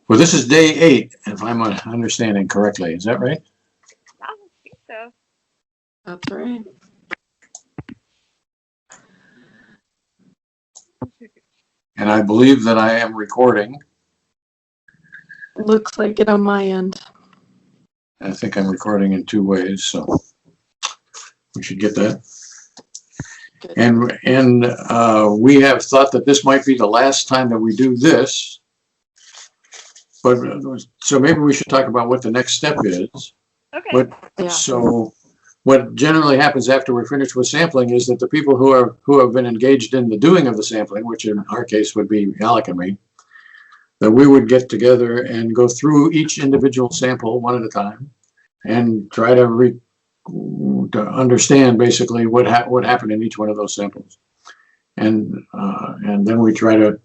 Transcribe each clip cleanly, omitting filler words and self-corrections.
Well, this is day 8, if I'm understanding correctly. Is that right? I don't think so. That's right. And I believe that I am recording. Looks like it on my end. I think I'm recording in 2 ways, so we should get that. Good. And we have thought that this might be the last time that we do this. But so maybe we should talk about what the next step is. Okay. But Yeah. so what generally happens after we're finished with sampling is that the people who have been engaged in the doing of the sampling, which in our case would be Alec and me, that we would get together and go through each individual sample one at a time and try to understand basically what happened in each one of those samples, and then we try to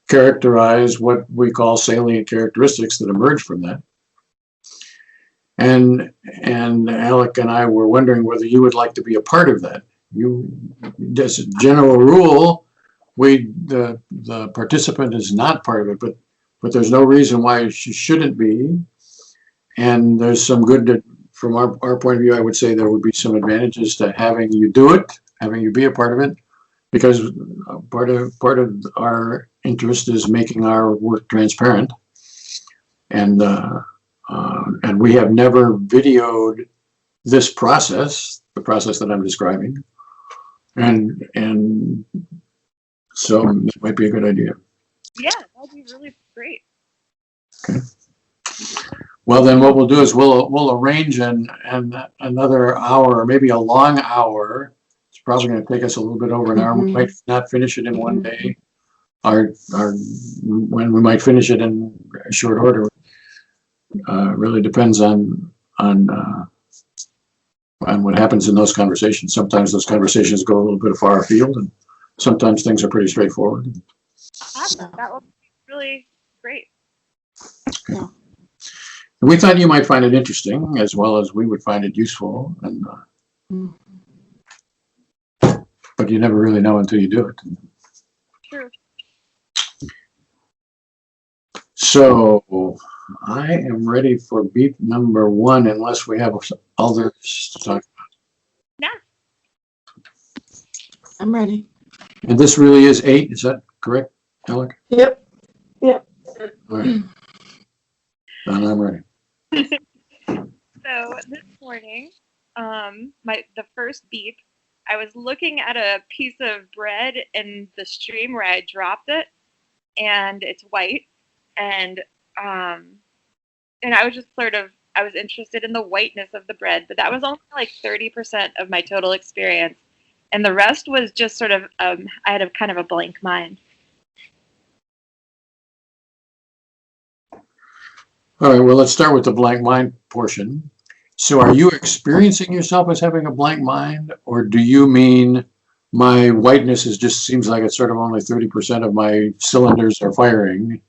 characterize what we call salient characteristics that emerge from that. And Alec and I were wondering whether you would like to be a part of that. As a general rule, the participant is not part of it, but there's no reason why she shouldn't be. And there's some good, from our point of view, I would say there would be some advantages to having you do it, having you be a part of it, because part of our interest is making our work transparent. And we have never videoed this process, the process that I'm describing. And so it might be a good idea. Yeah, that'd be really great. Okay. Well, then what we'll do is we'll arrange another hour, or maybe a long hour. It's probably going to take us a little bit over an hour. We might not finish it in one day. When we might finish it in short order really depends on what happens in those conversations. Sometimes those conversations go a little bit far afield, and sometimes things are pretty straightforward. Awesome. That would be really great. Okay. We thought you might find it interesting, as well as we would find it useful, and but you never really know until you do it. True. So I am ready for beat number 1, unless we have others to talk about. Yeah. I'm ready. And this really is 8, is that correct, Alec? Yep. Yep. All right. Then I'm ready. So this morning, the first beep, I was looking at a piece of bread in the stream where I dropped it, and it's white, and I was just I was interested in the whiteness of the bread, but that was only like 30% of my total experience, and the rest was just sort of I had a kind of a blank mind. All right, well, let's start with the blank mind portion. So are you experiencing yourself as having a blank mind, or do you mean my whiteness just seems like it's sort of only 30% of my cylinders are firing,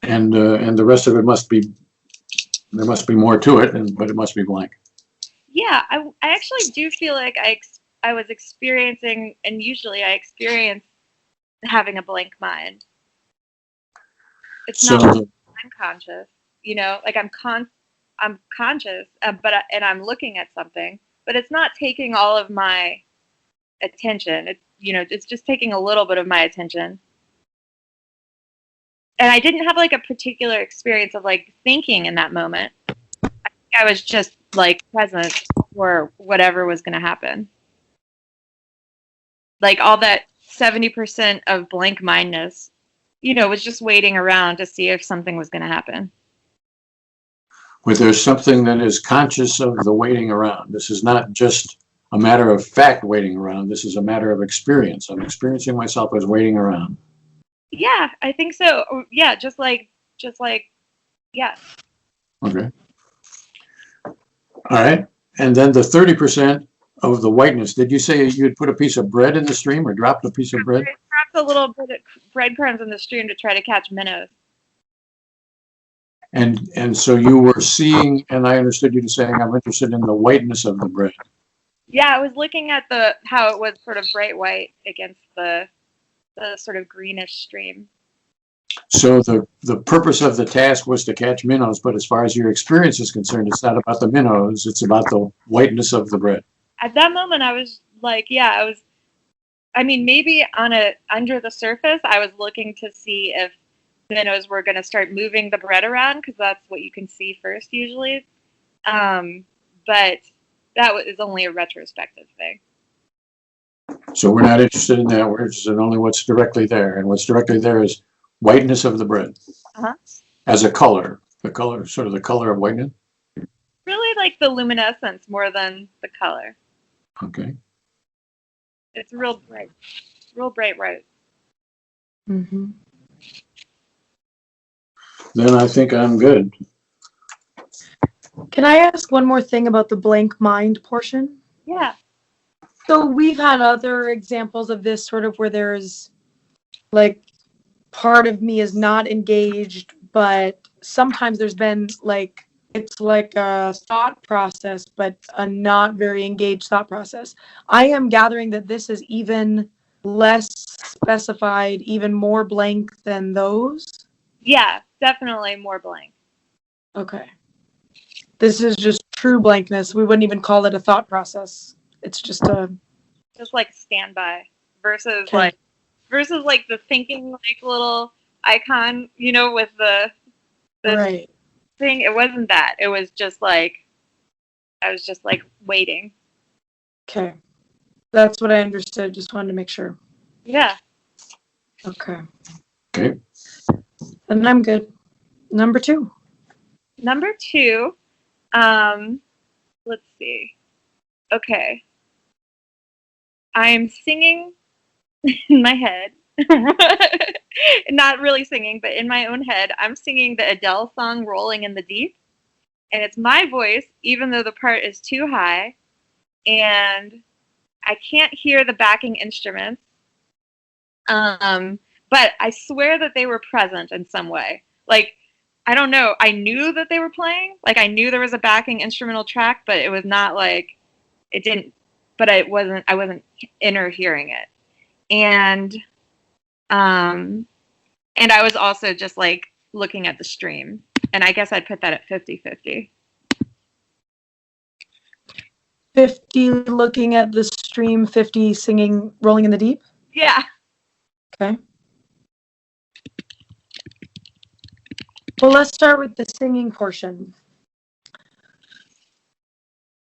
and the rest of it there must be more to it, but it must be blank. Yeah, I actually do feel like I was experiencing, and usually I experience having a blank mind. It's not like I'm conscious, like I'm conscious, but I'm looking at something, but it's not taking all of my attention. It's just taking a little bit of my attention. And I didn't have like a particular experience of like thinking in that moment. I think I was just like present for whatever was going to happen. Like all that 70% of blank mindness, was just waiting around to see if something was going to happen. Where there's something that is conscious of the waiting around. This is not just a matter of fact waiting around. This is a matter of experience. I'm experiencing myself as waiting around. Yeah, I think so. Yeah, just like, yeah. Okay. All right. And then the 30% of the whiteness, did you say you'd put a piece of bread in the stream or dropped a piece of bread? I dropped a little bit of breadcrumbs in the stream to try to catch minnows. And so you were seeing, and I understood you to saying, I'm interested in the whiteness of the bread. Yeah, I was looking at how it was sort of bright white against the sort of greenish stream. So the purpose of the task was to catch minnows, but as far as your experience is concerned, it's not about the minnows, it's about the whiteness of the bread. At that moment, I was like, yeah, I mean, maybe under the surface, I was looking to see if minnows were going to start moving the bread around because that's what you can see first usually. But that is only a retrospective thing. So we're not interested in that, we're interested in only what's directly there, and what's directly there is whiteness of the bread. Uh-huh. As a color, sort of the color of whiteness. Really like the luminescence more than the color. Okay. It's real bright white. Mm-hmm. Then I think I'm good. Can I ask one more thing about the blank mind portion? Yeah. So we've had other examples of this sort of where there's like part of me is not engaged, but sometimes there's been like, it's like a thought process, but a not very engaged thought process. I am gathering that this is even less specified, even more blank than those. Yeah, definitely more blank. Okay. This is just true blankness. We wouldn't even call it a thought process. It's just like standby versus Okay. like the thinking like little icon, with the right. thing. It wasn't that. It was just like I was just like waiting. Okay. That's what I understood. Just wanted to make sure. Yeah. Okay. Okay. And I'm good. Number 2. Number 2, let's see. Okay. I'm singing in my head. Not really singing, but in my own head, I'm singing the Adele song Rolling in the Deep. And it's my voice, even though the part is too high. And I can't hear the backing instruments. But I swear that they were present in some way. Like, I don't know. I knew that they were playing. Like, I knew there was a backing instrumental track, but it was not like, it didn't, but I wasn't inner hearing it. And I was also just like looking at the stream. And I guess I'd put that at 50-50. 50 looking at the stream, 50 singing Rolling in the Deep? Yeah. Okay. Well, let's start with the singing portion.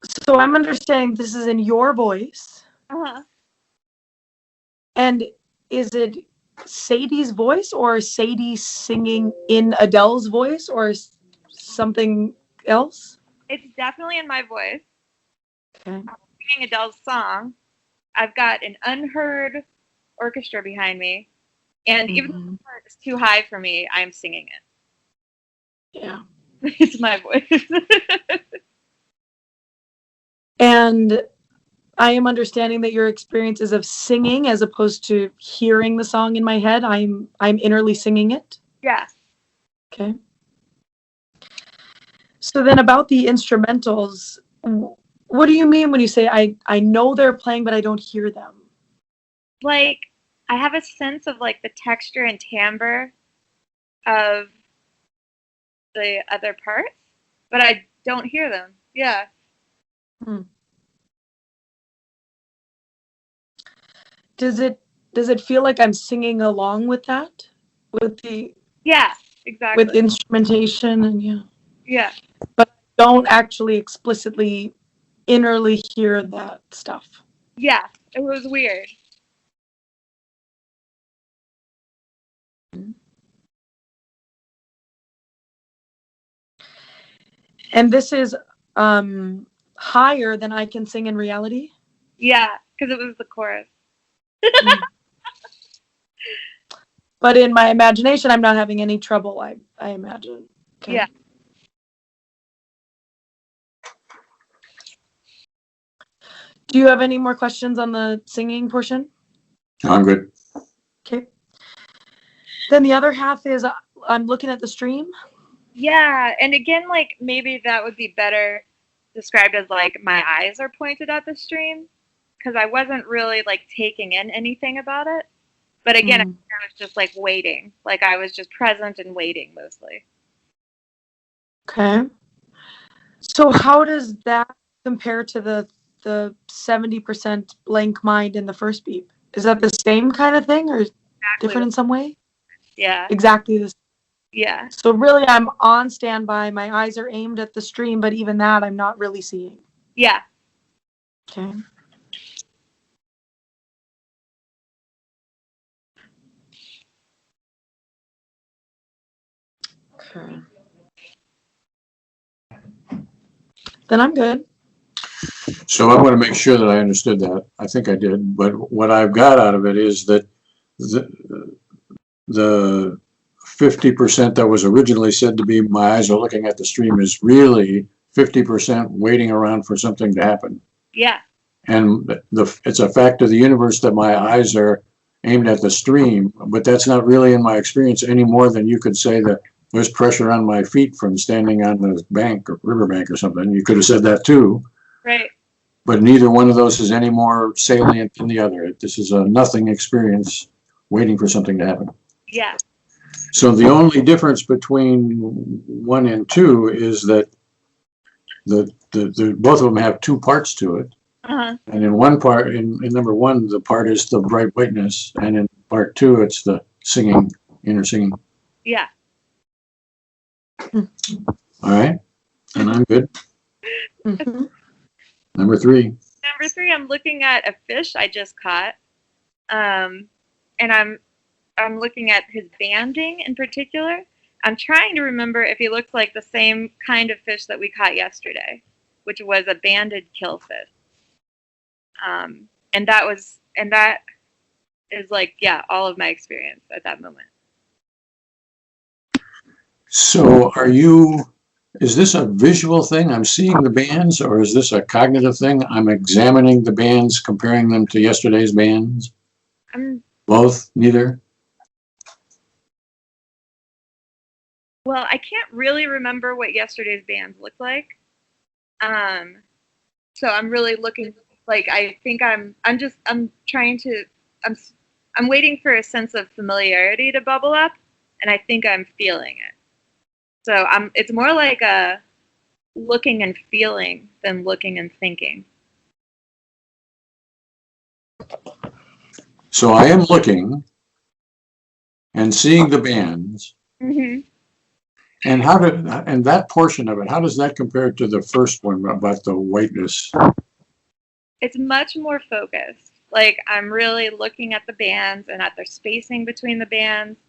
So I'm understanding this is in your voice. Uh-huh. And is it Sadie's voice or Sadie singing in Adele's voice or something else? It's definitely in my voice. Okay. I'm singing Adele's song. I've got an unheard orchestra behind me. And even though the part is too high for me, I'm singing it. Yeah. It's my voice. And I am understanding that your experience is of singing as opposed to hearing the song in my head. I'm innerly singing it. Yeah. Okay. So then about the instrumentals, what do you mean when you say I know they're playing, but I don't hear them? Like, I have a sense of like the texture and timbre of the other parts, but I don't hear them. Yeah. Does it feel like I'm singing along with that? With the Yeah, exactly. with instrumentation and Yeah. But I don't actually explicitly innerly hear that stuff. Yeah. It was weird. And this is higher than I can sing in reality? Yeah, because it was the chorus. But in my imagination, I'm not having any trouble, I imagine. Okay. Yeah. Do you have any more questions on the singing portion? I'm good. Okay. Then the other half is I'm looking at the stream. Yeah, and again, like maybe that would be better described as like my eyes are pointed at the stream because I wasn't really like taking in anything about it. But again, I Mm. think I was just like waiting. Like I was just present and waiting mostly. Okay. So how does that compare to the 70% blank mind in the first beep? Is that the same kind of thing or Exactly. different in some way? Yeah. Exactly the Yeah. So really I'm on standby, my eyes are aimed at the stream, but even that I'm not really seeing. Yeah. Okay. Okay. Then I'm good. So I want to make sure that I understood that. I think I did, but what I've got out of it is that the 50% that was originally said to be my eyes are looking at the stream is really 50% waiting around for something to happen. Yeah. And it's a fact of the universe that my eyes are aimed at the stream, but that's not really in my experience any more than you could say that there's pressure on my feet from standing on the bank or riverbank or something. You could have said that too. Right. But neither one of those is any more salient than the other. This is a nothing experience waiting for something to happen. Yeah. So the only difference between 1 and 2 is that the both of them have two parts to it. Uh-huh. And in one part, in number 1, the part is the bright whiteness, and in part 2, it's the singing, inner singing. Yeah. All right, and I'm good. Mhm. Number 3. Number 3, I'm looking at a fish I just caught. And I'm looking at his banding in particular. I'm trying to remember if he looks like the same kind of fish that we caught yesterday, which was a banded killfish. And that is like, yeah, all of my experience at that moment. So is this a visual thing? I'm seeing the bands, or is this a cognitive thing? I'm examining the bands, comparing them to yesterday's bands? Both? Neither? Well, I can't really remember what yesterday's bands looked like. So I'm really looking, like, I think I'm waiting for a sense of familiarity to bubble up, and I think I'm feeling it. So it's more like a looking and feeling than looking and thinking. So I am looking and seeing the bands. Mm-hmm. And that portion of it, how does that compare to the first one about the whiteness? It's much more focused. Like I'm really looking at the bands and at their spacing between the bands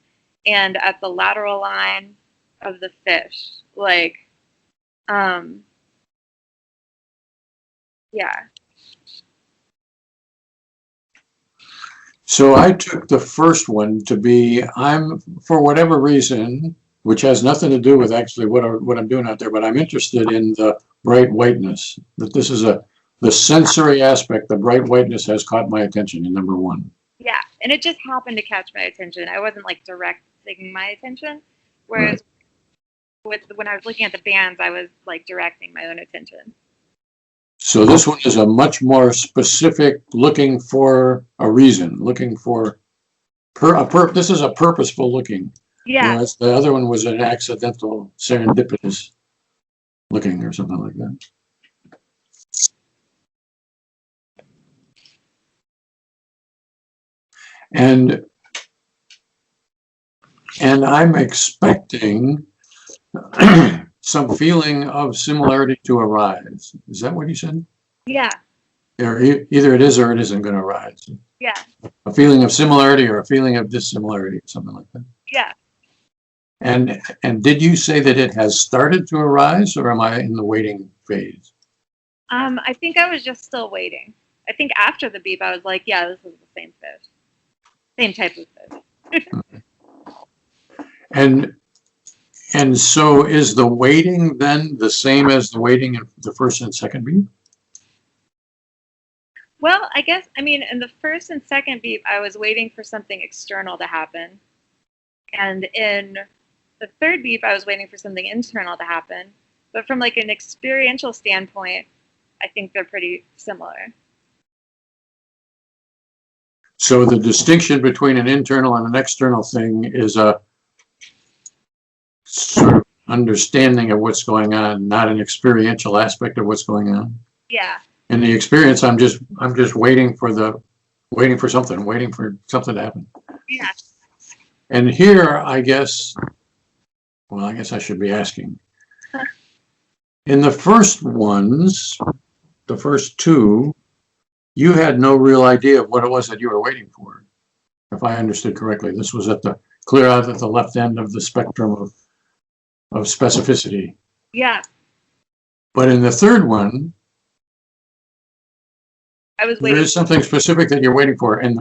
and at the lateral line of the fish. Like, yeah. So I took the first one to be, for whatever reason, which has nothing to do with actually what I'm doing out there, but I'm interested in the bright whiteness. That this is the sensory aspect, the bright whiteness has caught my attention in number 1. Yeah, and it just happened to catch my attention. I wasn't like directing my attention, whereas when I was looking at the bands, I was like directing my own attention. So this one is a much more specific, looking for a reason, looking for this is a purposeful looking. Yeah. Whereas the other one was an accidental, serendipitous looking or something like that. And I'm expecting some feeling of similarity to arise. Is that what you said? Yeah. Or either it is or it isn't going to arise. Yeah. A feeling of similarity or a feeling of dissimilarity, something like that. Yeah. And did you say that it has started to arise, or am I in the waiting phase? I think I was just still waiting. I think after the beep, I was like, yeah, this is the same fish. Same type of fish. And so is the waiting then the same as the waiting in the first and second beep? Well, I guess, I mean, in the first and second beep, I was waiting for something external to happen. And in the third beep, I was waiting for something internal to happen. But from like an experiential standpoint, I think they're pretty similar. So the distinction between an internal and an external thing is a sort of understanding of what's going on, not an experiential aspect of what's going on. Yeah. In the experience, I'm just waiting for something to happen. Yeah. And here, I guess I should be asking. In the first ones, the first two, you had no real idea of what it was that you were waiting for. If I understood correctly, this was clear out at the left end of the spectrum of specificity. Yeah. But in the third one, I was there waiting. is something specific that you're waiting for. And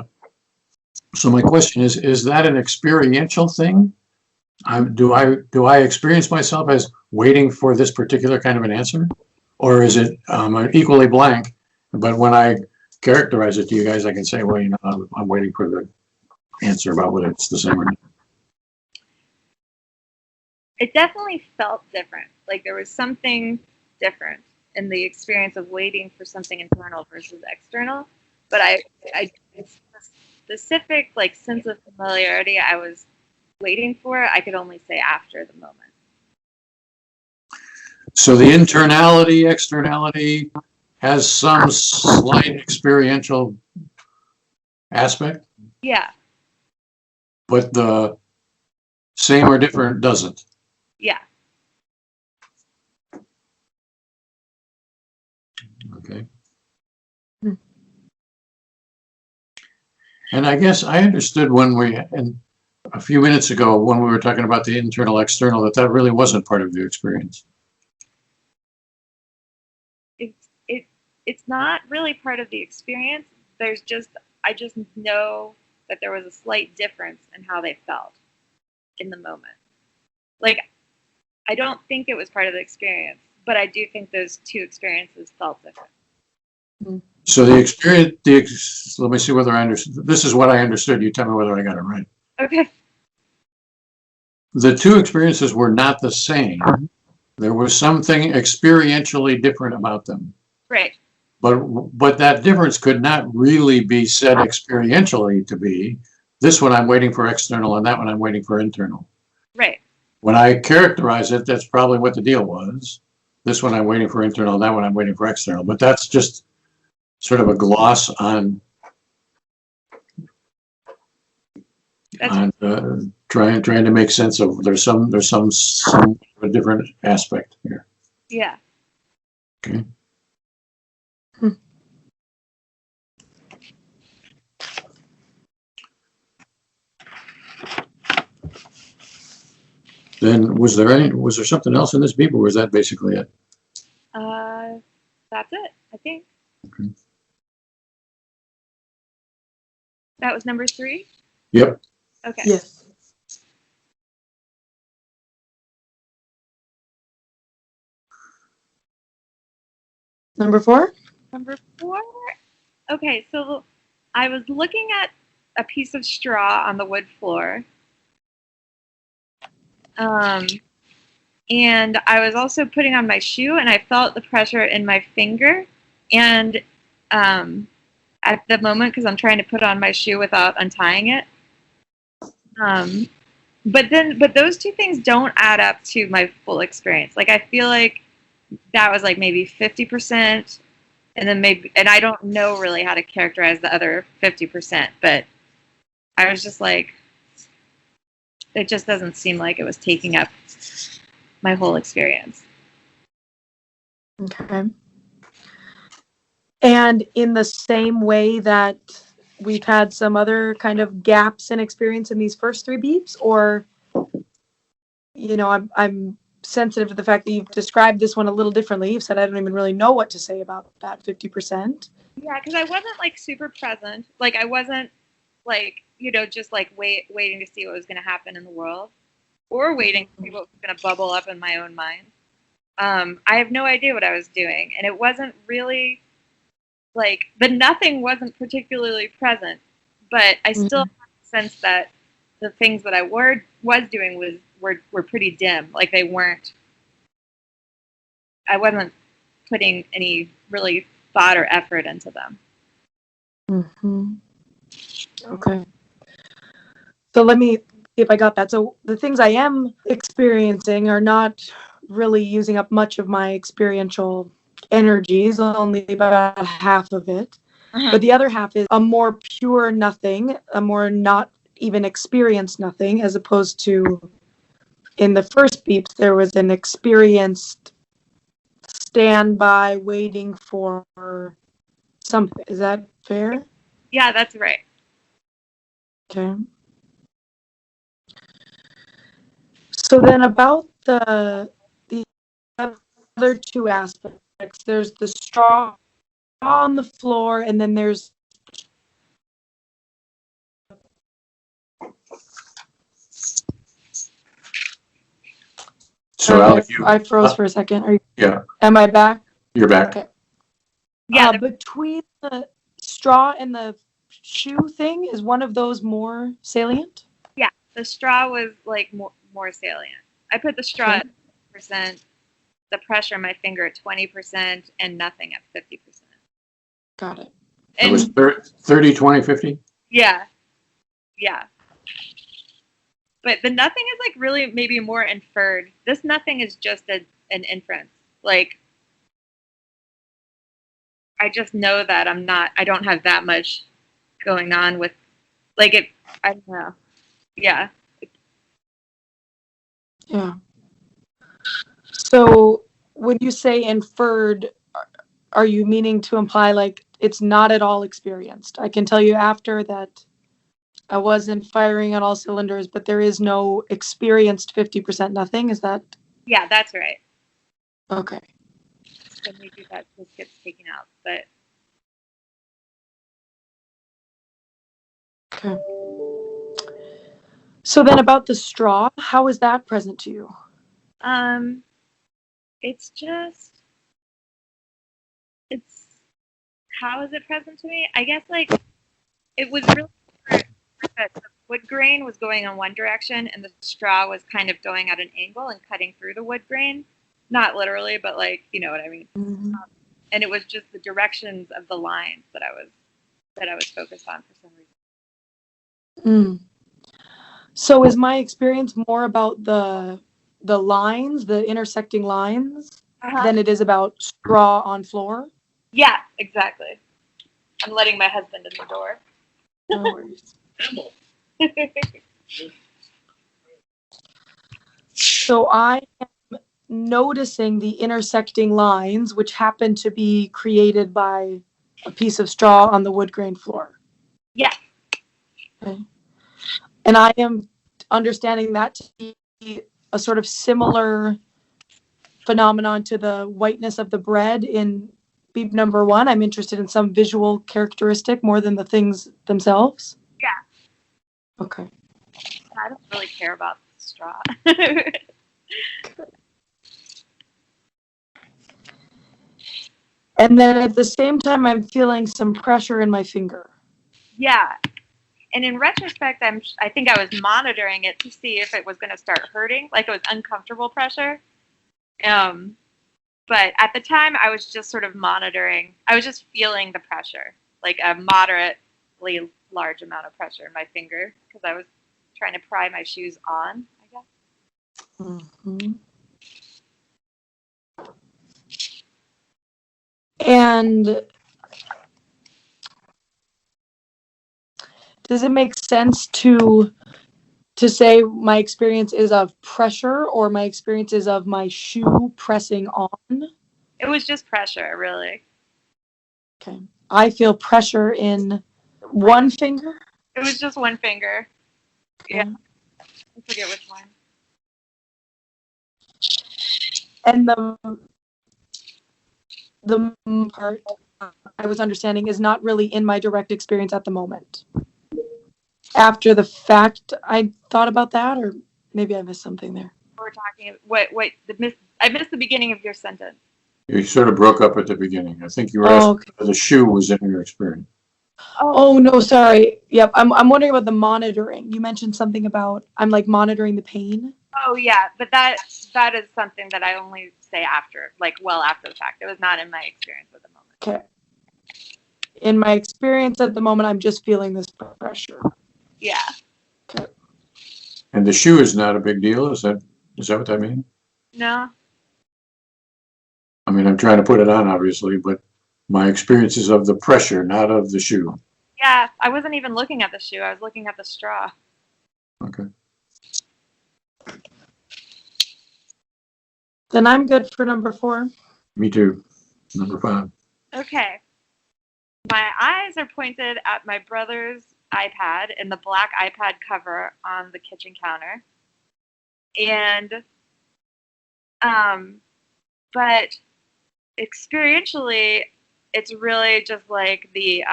so my question is that an experiential thing? Do I experience myself as waiting for this particular kind of an answer? Or is it equally blank, but when I characterize it to you guys, I can say, well, I'm waiting for the answer about whether it's the same or not. It definitely felt different. Like there was something different in the experience of waiting for something internal versus external. But it's the specific like sense of familiarity I was waiting for, I could only say after the moment. So the internality, externality has some slight experiential aspect, Yeah. but the same or different doesn't. Yeah. Okay. And I guess I understood and a few minutes ago when we were talking about the internal, external, that really wasn't part of the experience. It's not really part of the experience. I just know that there was a slight difference in how they felt in the moment. Like, I don't think it was part of the experience, but I do think those two experiences felt different. So the experience, let me see whether I understood. This is what I understood. You tell me whether I got it right. Okay. The two experiences were not the same. There was something experientially different about them. Right. But that difference could not really be said experientially to be, this one I'm waiting for external and that one I'm waiting for internal. Right. When I characterize it, that's probably what the deal was. This one I'm waiting for internal, that one I'm waiting for external. But that's just sort of a gloss on trying to make sense of there's some a different aspect here. Yeah. Okay. Then was there something else in this beep, or was that basically it? That's it, I think. Okay. That was number 3? Yep. Okay. Yes. Number 4? Number 4? Okay, so I was looking at a piece of straw on the wood floor. And I was also putting on my shoe, and I felt the pressure in my finger. And at the moment, because I'm trying to put on my shoe without untying it. But those two things don't add up to my full experience. Like I feel like that was like maybe 50%, and then and I don't know really how to characterize the other 50%, but I was just like, it just doesn't seem like it was taking up my whole experience. Okay. And in the same way that we've had some other kind of gaps in experience in these first 3 beeps, or, I'm sensitive to the fact that you've described this one a little differently. You've said I don't even really know what to say about that 50%. Yeah, because I wasn't like super present. Like I wasn't like, just like waiting to see what was going to happen in the world, or waiting to see what was going to bubble up in my own mind. I have no idea what I was doing, and it wasn't really like the nothing wasn't particularly present, but I still had the sense that the things that I was doing were pretty dim. Like they weren't. I wasn't putting any really thought or effort into them. Mm-hmm. Okay. So let me see if I got that. So the things I am experiencing are not really using up much of my experiential energies, only about half of it. But the other half is a more pure nothing, a more not even experienced nothing, as opposed to in the first beeps, there was an experienced standby waiting for something. Is that fair? Yeah, that's right. Okay. So then about the other two aspects, there's the straw on the floor, and then there's So Alec, I froze for a second. yeah, Am I back? you're back. Okay. Yeah, Between the straw and the shoe thing, is one of those more salient? yeah. The straw was like more salient. I put the straw at 50%, the pressure on my finger at 20%, and nothing at 50%. Got it. It was And 30, 20, 50? yeah, yeah. But the nothing is like really maybe more inferred. This nothing is just an inference. Like I just know that I don't have that much going on with like it. I don't know. Yeah. Yeah. So when you say inferred, are you meaning to imply like it's not at all experienced? I can tell you after that I wasn't firing on all cylinders, but there is no experienced 50% nothing. Is that Yeah, that's right. okay? So maybe that just gets taken out. But Okay. So then about the straw, how is that present to you? um it's just it's how is it present to me? I guess like it was really that the wood grain was going in one direction and the straw was kind of going at an angle and cutting through the wood grain. Not literally, but like you know what I mean. Mm-hmm. And it was just the directions of the lines that I was focused on for some reason. Mm. So is my experience more about the lines, the intersecting lines, Uh-huh. than it is about straw on floor? Yeah, exactly. I'm letting my husband in the door. No worries. So I am noticing the intersecting lines, which happen to be created by a piece of straw on the wood grain floor. Yeah. Okay. And I am understanding that to be a sort of similar phenomenon to the whiteness of the bread in beep number one. I'm interested in some visual characteristic more than the things themselves. Yeah. Okay. I don't really care about the straw. And then at the same time, I'm feeling some pressure in my finger. Yeah. And in retrospect, I think I was monitoring it to see if it was going to start hurting, like it was uncomfortable pressure. Um, but at the time, I was just sort of monitoring. I was just feeling the pressure, like a moderately large amount of pressure in my finger because I was trying to pry my shoes on, I guess. Mm-hmm. And does it make sense to say my experience is of pressure or my experience is of my shoe pressing on? It was just pressure, really. Okay. I feel pressure in one finger. It was just one finger. Okay. Yeah. I forget which one. And the part I was understanding is not really in my direct experience at the moment. After the fact, I thought about that, or maybe I missed something there. We're talking. I missed the beginning of your sentence. You sort of broke up at the beginning. I think you were Oh, asking okay. whether the shoe was in your experience. Oh no, sorry. Yep, I'm wondering about the monitoring. You mentioned something about I'm like monitoring the pain. Oh yeah, but that is something that I only say after, like well after the fact. It was not in my experience at the moment. Okay. in my experience at the moment, I'm just feeling this pressure. Yeah. And the shoe is not a big deal. Is that what that means? No. I mean, I'm trying to put it on, obviously, but my experience is of the pressure, not of the shoe. Yeah, I wasn't even looking at the shoe. I was looking at the straw. Okay. Then I'm good for number 4. Me too. Number 5. Okay. My eyes are pointed at my brother's iPad and the black iPad cover on the kitchen counter. And, but experientially, it's really just like the,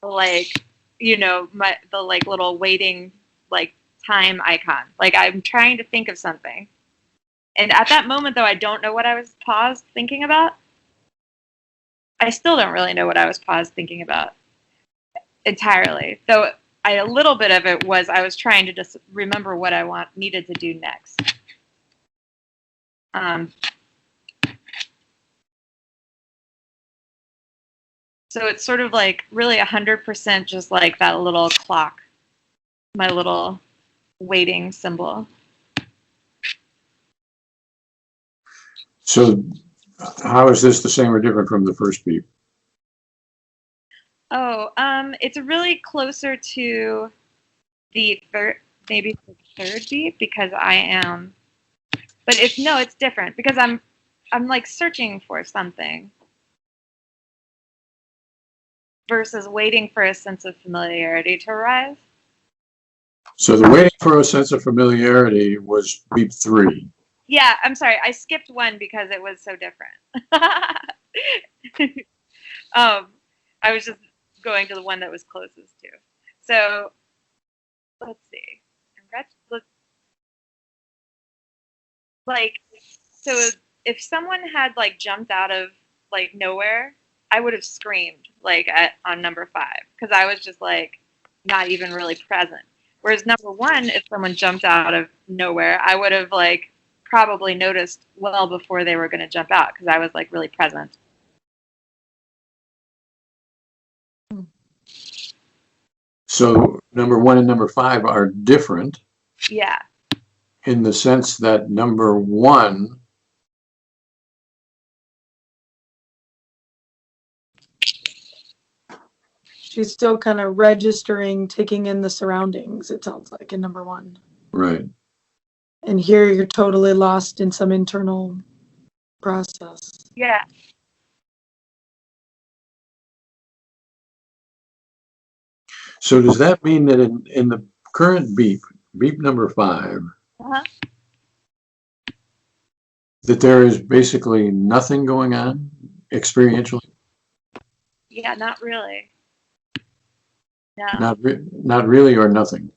like, you know, the like little waiting, like time icon. Like I'm trying to think of something. And at that moment, though, I don't know what I was paused thinking about. I still don't really know what I was paused thinking about entirely. Though a little bit of it was I was trying to just remember what I needed to do next. So it's sort of like really 100% just like that little clock, my little waiting symbol. So how is this the same or different from the first beep? Oh, it's really closer to the maybe the third beep because I am. But it's different because I'm like searching for something versus waiting for a sense of familiarity to arise. So the waiting for a sense of familiarity was beep 3. Yeah, I'm sorry. I skipped 1 because it was so different. I was just going to the one that was closest to. So let's see. Like, so if someone had like jumped out of like nowhere, I would have screamed like on number 5 because I was just like not even really present. Whereas number 1, if someone jumped out of nowhere, I would have like probably noticed well before they were going to jump out because I was like really present. So number 1 and number 5 are different. Yeah. In the sense that number 1 She's still kind of registering, taking in the surroundings, it sounds like, in number 1. right. And here you're totally lost in some internal process. Yeah. So does that mean that in the current beep number 5, Uh-huh. that there is basically nothing going on experientially? Yeah, not really. No. Not really, or nothing.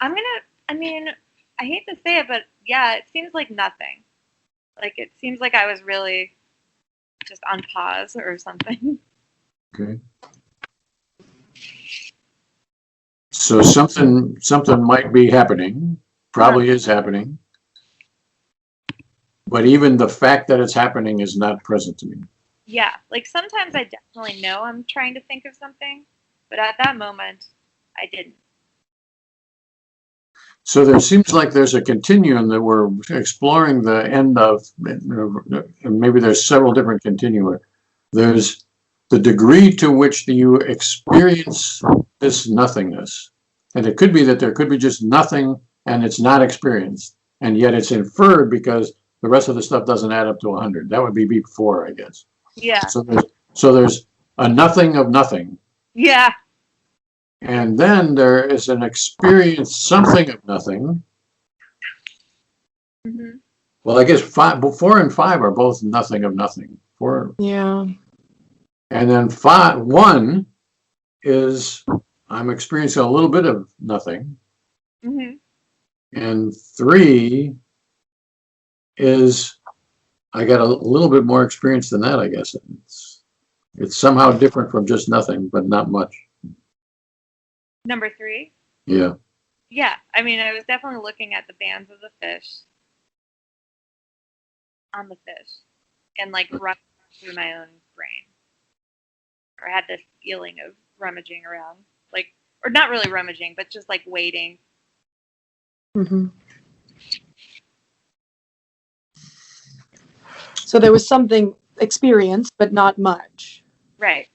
I mean, I hate to say it, but yeah, it seems like nothing. Like it seems like I was really just on pause or something. Okay. So something might be happening, probably is happening, but even the fact that it's happening is not present to me. Yeah, like sometimes I definitely know I'm trying to think of something, but at that moment, I didn't. So there seems like there's a continuum that we're exploring the end of, and maybe there's several different continua. There's the degree to which you experience this nothingness. And it could be that there could be just nothing and it's not experienced. And yet it's inferred because the rest of the stuff doesn't add up to 100. That would be beep 4, I guess. Yeah. So there's a nothing of nothing. Yeah. And then there is an experience something of nothing. Mm-hmm. Well, I guess 4 and 5 are both nothing of nothing. 4. Yeah. And then 1 is I'm experiencing a little bit of nothing. Mm-hmm. And 3 is I got a little bit more experience than that, I guess. It's somehow different from just nothing, but not much. Number 3? Yeah. Yeah, I mean, I was definitely looking at the bands of the fish on the fish and like running through my own brain. or had this feeling of rummaging around, like, or not really rummaging, but just like waiting. Mm-hmm. So there was something experienced, but not much. Right.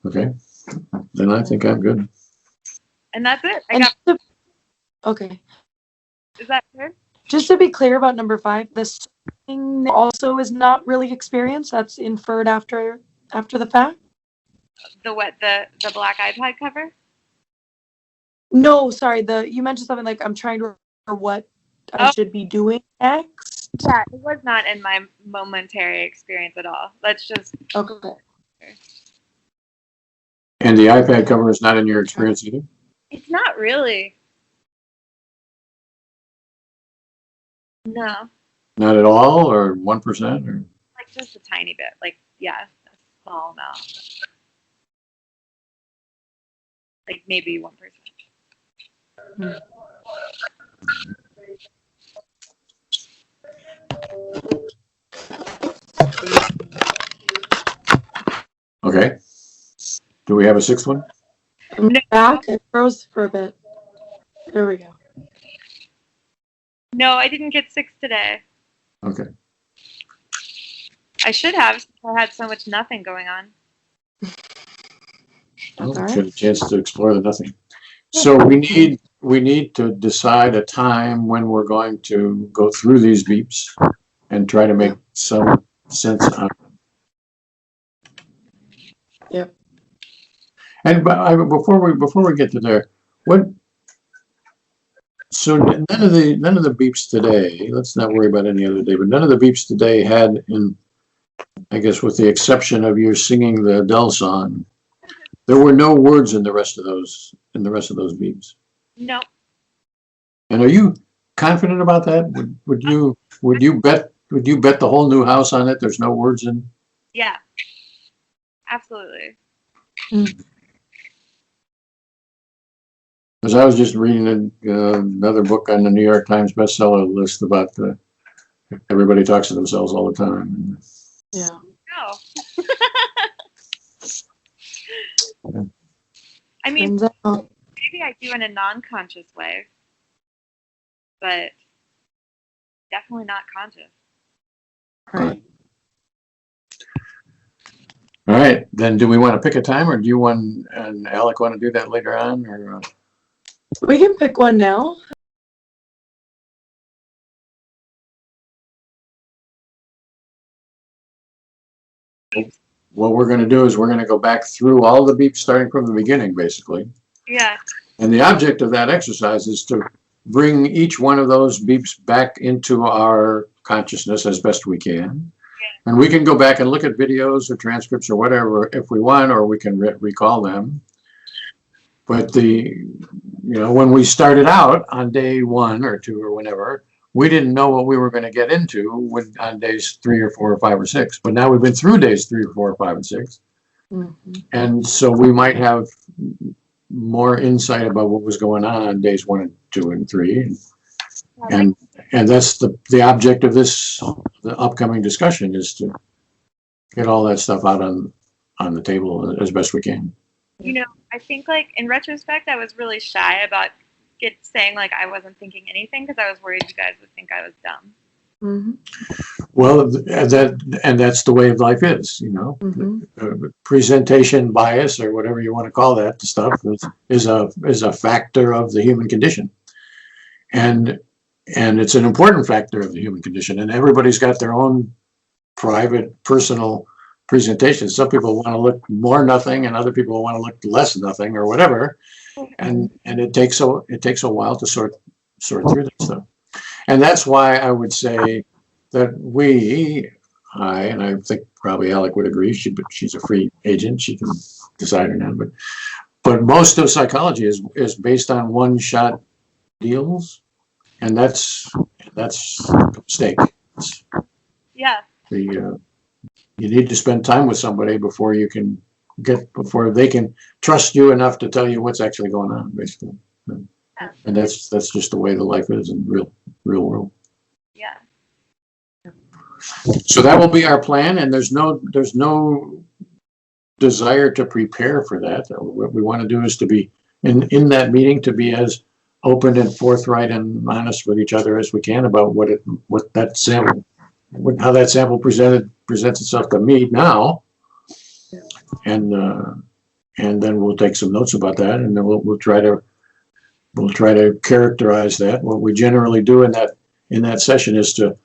Okay, then I think I'm good. And that's it. And okay. Is that good? Just to be clear about number 5, this thing also is not really experienced. That's inferred after the fact. The what? The black iPod cover? No, sorry. You mentioned something like I'm trying to remember what I should be doing next. Yeah, it was not in my momentary experience at all. Let's just. Okay. And the iPad cover is not in your experience either? It's not really. No. Not at all, or 1%, or? Like just a tiny bit. Like, yeah, a small amount. Like maybe 1%. Okay. Do we have a 6th one? I'm back. It froze for a bit. There we go. No, I didn't get 6 today. Okay. I should have, since I had so much nothing going on. Well, all should have right. a chance to explore the nothing. So we need to decide a time when we're going to go through these beeps and try to make some sense of them. Yep. And before we get to there, so none of the beeps today, let's not worry about any other day, but none of the beeps today had, I guess with the exception of you singing the Adele song, there were no words in the rest of those beeps. No. And are you confident about that? Would you bet the whole new house on it? There's no words in? Yeah. Absolutely. Because I was just reading another book on the New York Times bestseller list about everybody talks to themselves all the time. Yeah. No. I mean, maybe I do in a non-conscious way, but definitely not conscious. Right. All right, then do we want to pick a time, or do you and Alec want to do that later on? Or We can pick one now. what we're going to do is we're going to go back through all the beeps starting from the beginning, basically. Yeah. And the object of that exercise is to bring each one of those beeps back into our consciousness as best we can. And we can go back and look at videos or transcripts or whatever if we want, or we can recall them. But when we started out on day 1 or 2 or whenever, we didn't know what we were going to get into on days 3 or 4 or 5 or 6. But now we've been through days 3 or 4 or 5 and 6. Mm-hmm. And so we might have more insight about what was going on days 1 and 2 and 3. And that's the object of the upcoming discussion, is to get all that stuff out on the table as best we can. I think in retrospect, I was really shy about saying I wasn't thinking anything because I was worried you guys would think I was dumb. Mm-hmm. Well, that's the way of life is, Mm-hmm. Presentation bias, or whatever you want to call that stuff, is a factor of the human condition. And it's an important factor of the human condition, and everybody's got their own private, personal presentation. Some people want to look more nothing, and other people want to look less nothing, or whatever. And it takes a while to sort through that stuff. And that's why I would say that and I think probably Alec would agree, she's a free agent, she can decide or not, but most of psychology is based on one-shot deals. And that's a mistake. Yeah. You need to spend time with somebody before they can trust you enough to tell you what's actually going on, basically. And that's just the way the life is in real world. Yeah. So that will be our plan, and there's no desire to prepare for that. What we want to do is to be in that meeting, to be as open and forthright and honest with each other as we can about how that sample presents itself to me now, and then we'll take some notes about that, and then we'll try to characterize that. What we generally do in that session is to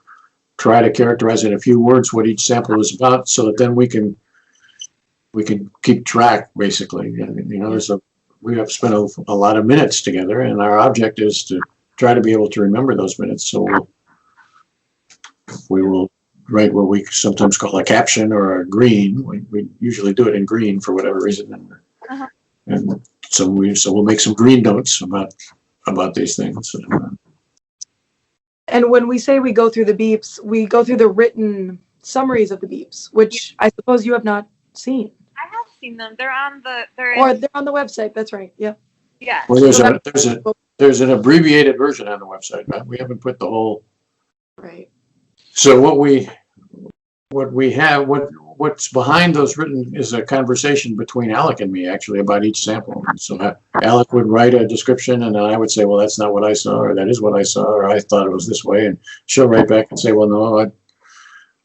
try to characterize in a few words what each sample is about, so that then we can keep track, basically. And, we have spent a lot of minutes together, and our object is to try to be able to remember those minutes. So we will write what we sometimes call a caption or a green. We usually do it in green for whatever reason, and so we'll make some green notes about these things. And when we say we go through the beeps, we go through the written summaries of the beeps, which I suppose you have not seen. I have seen them. They're on the website. That's right. Yeah. Yeah. Well, there's an abbreviated version on the website, right? We haven't put the whole. Right. So what's behind those written is a conversation between Alec and me, actually, about each sample. So Alec would write a description, and then I would say, well, that's not what I saw, or that is what I saw, or I thought it was this way, and she'll write back and say, well, no,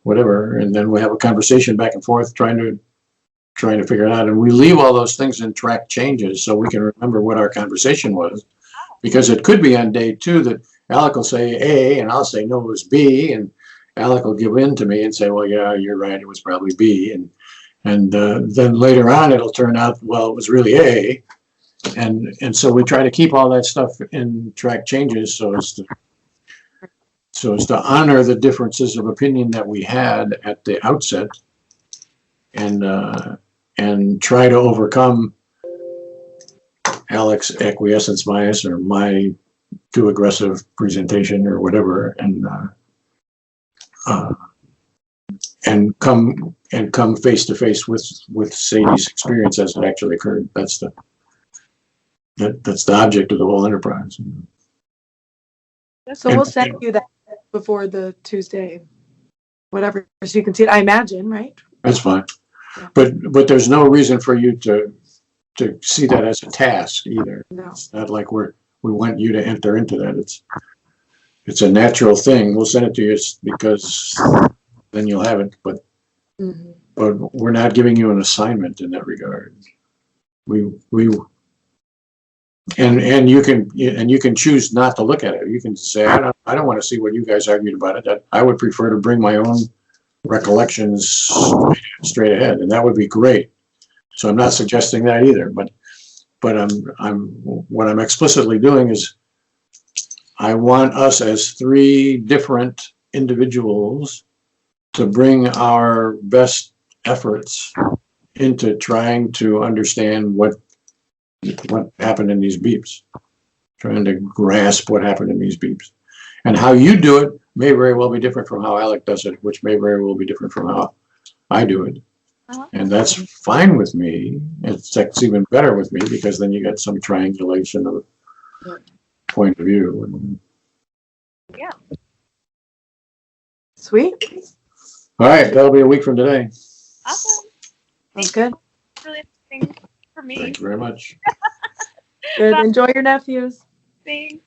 whatever, and then we have a conversation back and forth trying to figure it out, and we leave all those things in track changes so we can remember what our conversation was, because it could be on day 2 that Alec will say A, and I'll say no, it was B, and Alec will give in to me and say, well, yeah, you're right, it was probably B, and then later on it'll turn out, well, it was really A, and so we try to keep all that stuff in track changes so as to honor the differences of opinion that we had at the outset, and try to overcome Alec's acquiescence bias or my too aggressive presentation or whatever, and come face to face with Sadie's experience as it actually occurred. That's the object of the whole enterprise. So we'll send you that before the Tuesday, whatever, so you can see it. I imagine, right? That's fine. Yeah. But there's no reason for you to see that as a task either. No. It's not like we want you to enter into that. It's a natural thing. We'll send it to you because then you'll have it. But we're not giving you an assignment in that regard. And you can choose not to look at it. You can say, I don't want to see what you guys argued about it. I would prefer to bring my own recollections straight ahead, and that would be great. So I'm not suggesting that either, but what I'm explicitly doing is I want us as 3 different individuals to bring our best efforts into trying to understand what happened in these beeps, trying to grasp what happened in these beeps. And how you do it may very well be different from how Alec does it, which may very well be different from how I do it. And that's fine with me. It's even better with me, because then you get some triangulation of point of view. Yeah. Sweet. All right, that'll be a week from today. Awesome. That's good. Really interesting for me. Thank you very much. Good. Enjoy your nephews. Thanks.